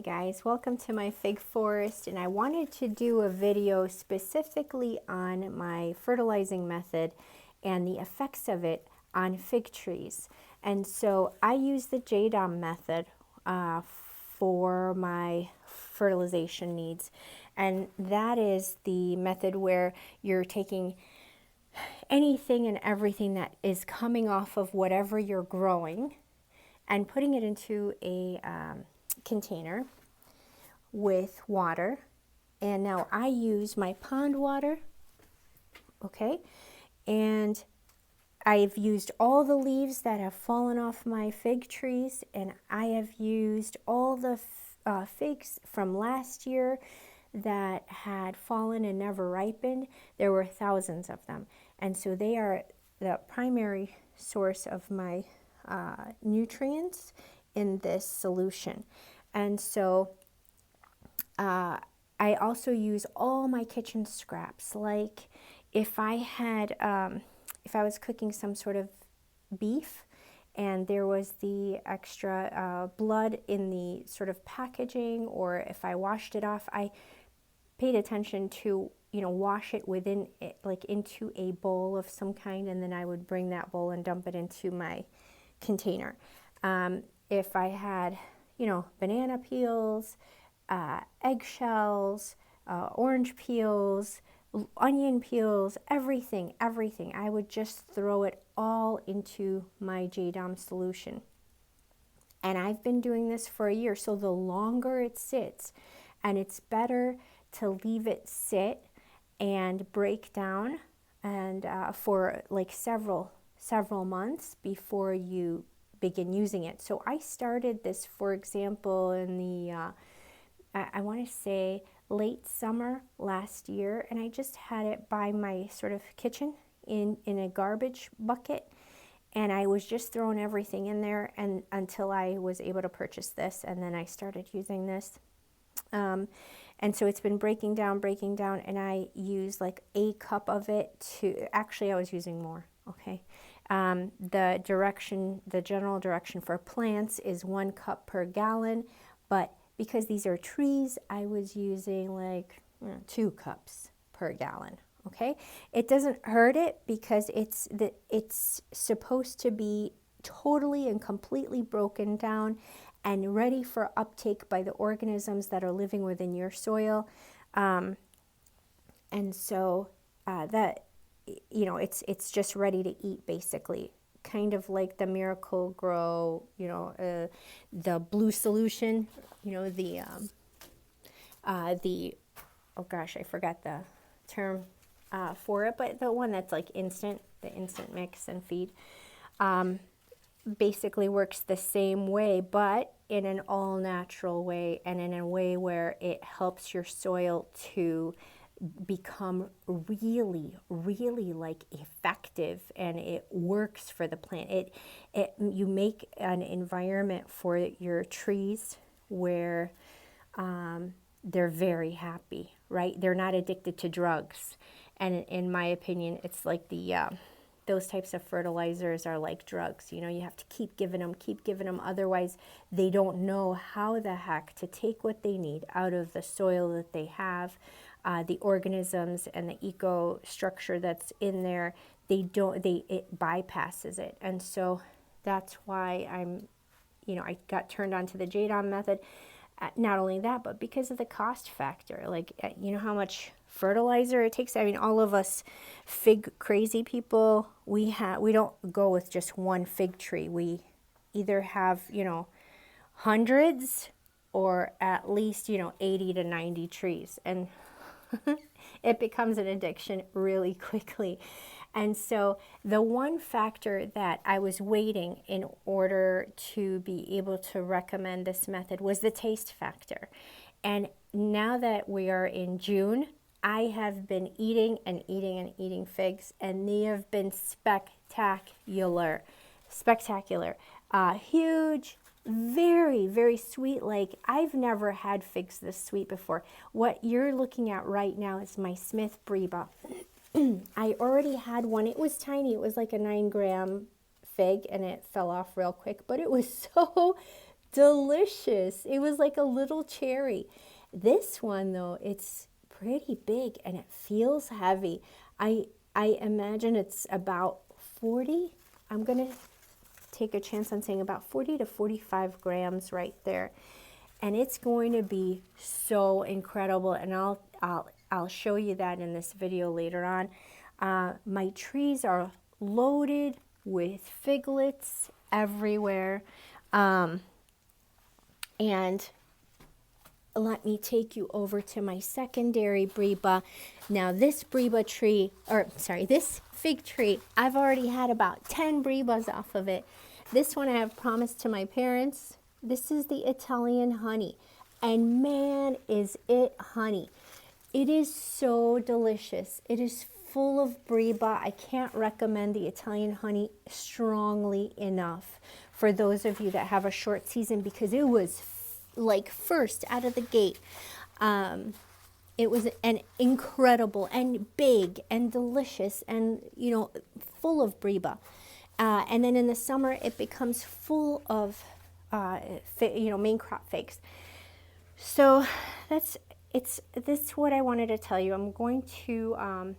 guys, welcome to my fig forest, and I wanted to do a video specifically on my fertilizing method and the effects of it on fig trees. And so I use the JDOM method for my fertilization needs, and that is the method where you're taking anything and everything that is coming off of whatever you're growing and putting it into a container with water. And now I use my pond water, okay, and I've used all the leaves that have fallen off my fig trees, and I have used all the figs from last year that had fallen and never ripened. There were thousands of them, and so they are the primary source of my nutrients in this solution. And so I also use all my kitchen scraps. Like if I had if I was cooking some sort of beef and there was the extra blood in the sort of packaging, or if I washed it off, I paid attention to, wash it within it, like into a bowl of some kind, and then I would bring that bowl and dump it into my container. If I had, banana peels, eggshells, orange peels, onion peels, everything, I would just throw it all into my JDOM solution. And I've been doing this for a year, so the longer it sits, and it's better to leave it sit and break down and for like several months before you begin using it. So I started this, for example, in the I want to say late summer last year, and I just had it by my sort of kitchen in a garbage bucket, and I was just throwing everything in there and until I was able to purchase this, and then I started using this. And so it's been breaking down, and I use like a cup of it to, actually I was using more, okay. The general direction for plants is 1 cup per gallon, but because these are trees, I was using like 2 cups per gallon, okay. It doesn't hurt it because it's supposed to be totally and completely broken down and ready for uptake by the organisms that are living within your soil. And so that, it's just ready to eat, basically. Kind of like the Miracle Grow, the blue solution, oh gosh, I forgot the term for it, but the one that's like instant, the instant mix and feed. Basically works the same way, but in an all-natural way, and in a way where it helps your soil to become really like effective, and it works for the plant. You make an environment for your trees where they're very happy, right? They're not addicted to drugs, and in my opinion, it's like those types of fertilizers are like drugs. You have to keep giving them, otherwise they don't know how the heck to take what they need out of the soil that they have, the organisms and the eco structure that's in there. It bypasses it. And so that's why I got turned on to the JDOM method. Not only that, but because of the cost factor. Like, how much fertilizer it takes. I mean, all of us fig crazy people, we don't go with just one fig tree. We either have, hundreds or at least, 80 to 90 trees. And it becomes an addiction really quickly. And so the one factor that I was waiting in order to be able to recommend this method was the taste factor. And now that we are in June, I have been eating figs, and they have been spectacular. Huge, very sweet. Like, I've never had figs this sweet before. What you're looking at right now is my Smith Breba. I already had one. It was tiny. It was like a 9-gram fig, and it fell off real quick, but it was so delicious. It was like a little cherry. This one though, it's pretty big and it feels heavy. I imagine it's about 40. I'm gonna take a chance on saying about 40 to 45 grams right there. And it's going to be so incredible, and I'll show you that in this video later on. My trees are loaded with figlets everywhere. And let me take you over to my secondary breba. Now this breba tree, or sorry, this fig tree, I've already had about 10 brebas off of it. This one I have promised to my parents. This is the Italian honey, and man, is it honey. It is so delicious. It is full of breba. I can't recommend the Italian honey strongly enough for those of you that have a short season, because it was like first out of the gate. It was an incredible and big and delicious and, you know, full of breba. And then in the summer, it becomes full of main crop figs. So this is what I wanted to tell you. I'm going to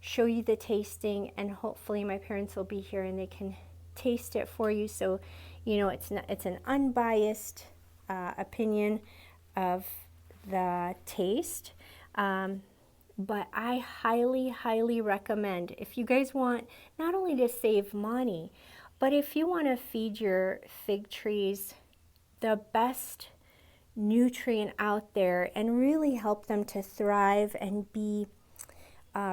show you the tasting, and hopefully my parents will be here and they can taste it for you. So, you know, it's an unbiased opinion of the taste. But I highly recommend, if you guys want not only to save money, but if you want to feed your fig trees the best nutrient out there and really help them to thrive and be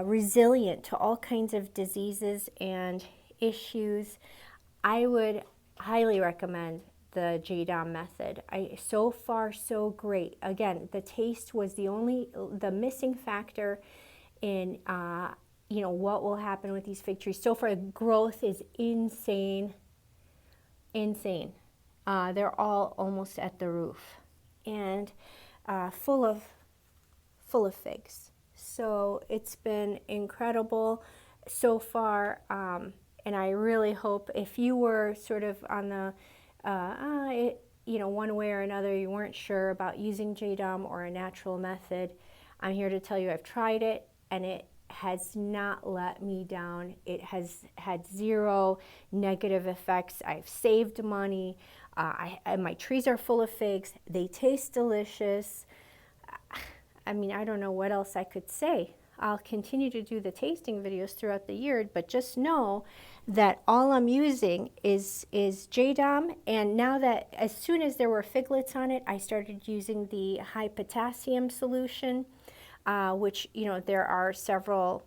resilient to all kinds of diseases and issues, I would highly recommend the JDOM method. So far, so great. Again, the taste was the missing factor in you know, what will happen with these fig trees. So far, the growth is insane. They're all almost at the roof and full of figs. So it's been incredible so far, and I really hope, if you were sort of on the you know, one way or another, you weren't sure about using JDOM or a natural method, I'm here to tell you I've tried it and it has not let me down. It has had zero negative effects. I've saved money. My trees are full of figs. They taste delicious. I mean, I don't know what else I could say. I'll continue to do the tasting videos throughout the year, but just know that all I'm using is JDOM. And now that, as soon as there were figlets on it, I started using the high potassium solution, which, you know, there are several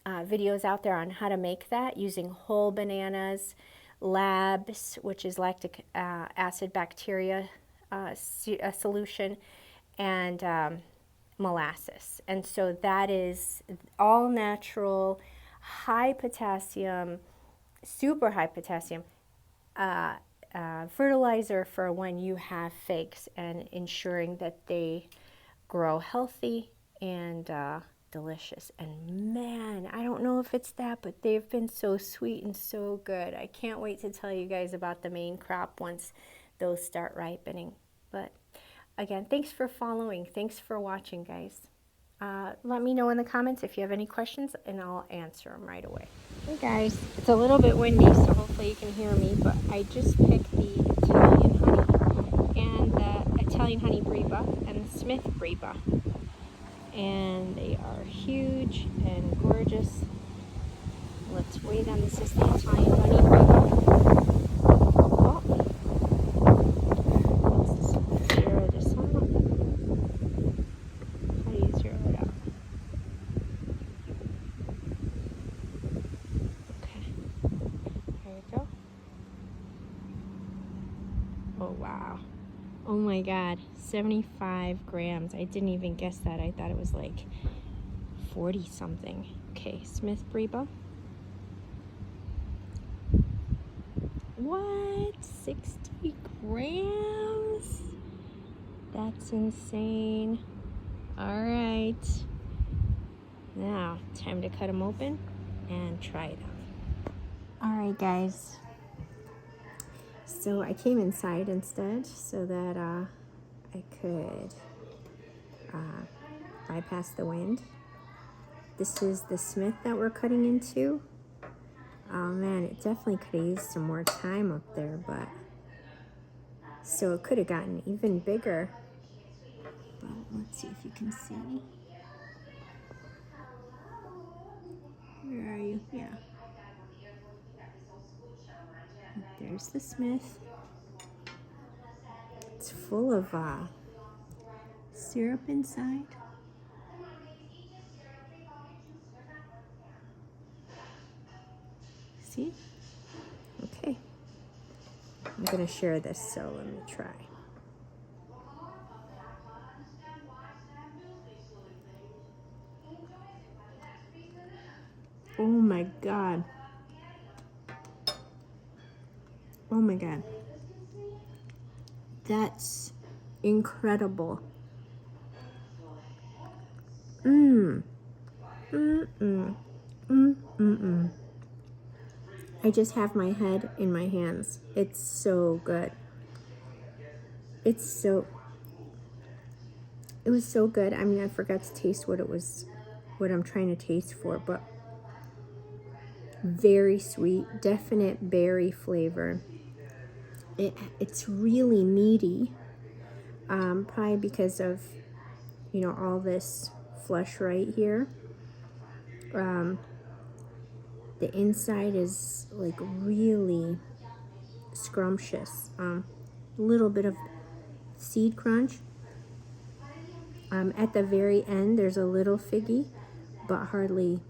videos out there on how to make that using whole bananas, labs, which is lactic acid bacteria solution, and molasses. And so that is all natural, high potassium, super high potassium fertilizer for when you have figs, and ensuring that they grow healthy and delicious. And man, I don't know if it's that, but they've been so sweet and so good. I can't wait to tell you guys about the main crop once those start ripening. But again, thanks for following. Thanks for watching, guys. Let me know in the comments if you have any questions, and I'll answer them right away. Hey guys, it's a little bit windy, so hopefully you can hear me, but I just picked the Italian honey and the Italian honey breba and the Smith breba. And they are huge and gorgeous. Let's weigh them. This is the Italian honey breba. Oh wow. Oh my god, 75 grams. I didn't even guess that. I thought it was like 40 something. Okay, Smith breba. What? 60 grams? That's insane. All right. Now, time to cut them open and try them. All right, guys. So I came inside instead so that I could bypass the wind. This is the smith that we're cutting into. Oh man, it definitely could have used some more time up there, but so it could have gotten even bigger. But let's see if you can see. Where are you? Yeah. There's the smith. It's full of syrup inside. See? Okay. I'm going to share this, so let me try. Oh my God. Oh my God. That's incredible. I just have my head in my hands. It's so good. It was so good. I mean, I forgot to taste what I'm trying to taste for, but very sweet, definite berry flavor. It's really meaty, probably because of, you know, all this flesh right here. The inside is like really scrumptious. A little bit of seed crunch. At the very end, there's a little figgy, but hardly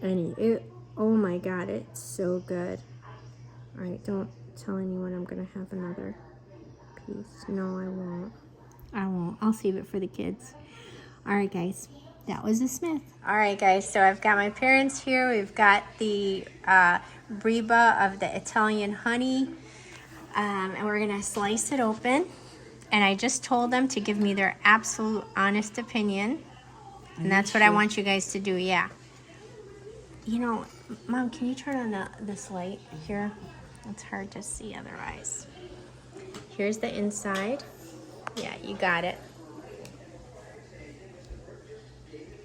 any. Oh my God, it's so good. All right, don't tell anyone I'm gonna have another piece. No, I won't. I'll save it for the kids. All right, guys, that was a smith. All right, guys, so I've got my parents here. We've got the Breba of the Italian honey, and we're gonna slice it open. And I just told them to give me their absolute honest opinion. And that's what I want you guys to do, yeah. You know, Mom, can you turn on this light here? It's hard to see otherwise. Here's the inside. Yeah, you got it.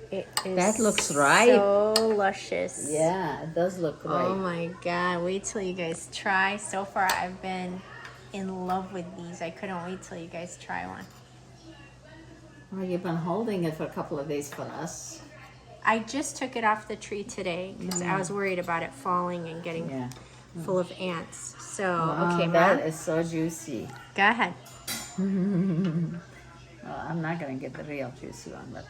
It is that looks right. So luscious. Yeah, it does look right. Oh my God, wait till you guys try. So far, I've been in love with these. I couldn't wait till you guys try one. Well, you've been holding it for a couple of days for us. I just took it off the tree today because I was worried about it falling and getting full of ants. So, okay, that Mom. is so juicy. Go ahead. Well, I'm not going to get the real juicy one, but...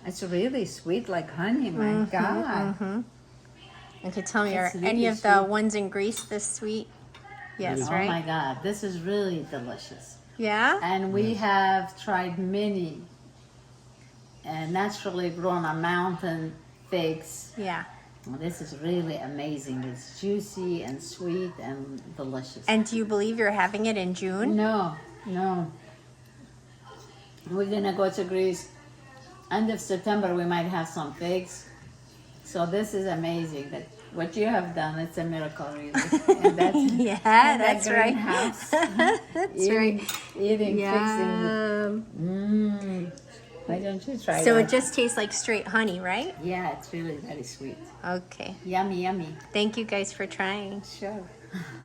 It's really sweet like honey, my God. Okay, tell me, are It's really any of the ones in Greece this sweet? Yes, right? Oh my God, this is really delicious. Yeah? And we have tried many naturally grown on mountain figs. Yeah. Well, this is really amazing. It's juicy and sweet and delicious. And do you believe you're having it in June? No. We're gonna go to Greece. End of September, we might have some figs. So this is amazing. That what you have done, it's a miracle, really. And that's right. House, That's right. Eating Yeah. figs. Why don't you try So that? it just tastes like straight honey, right? Yeah, it's really very sweet. Okay. Yummy, yummy. Thank you guys for trying. Sure.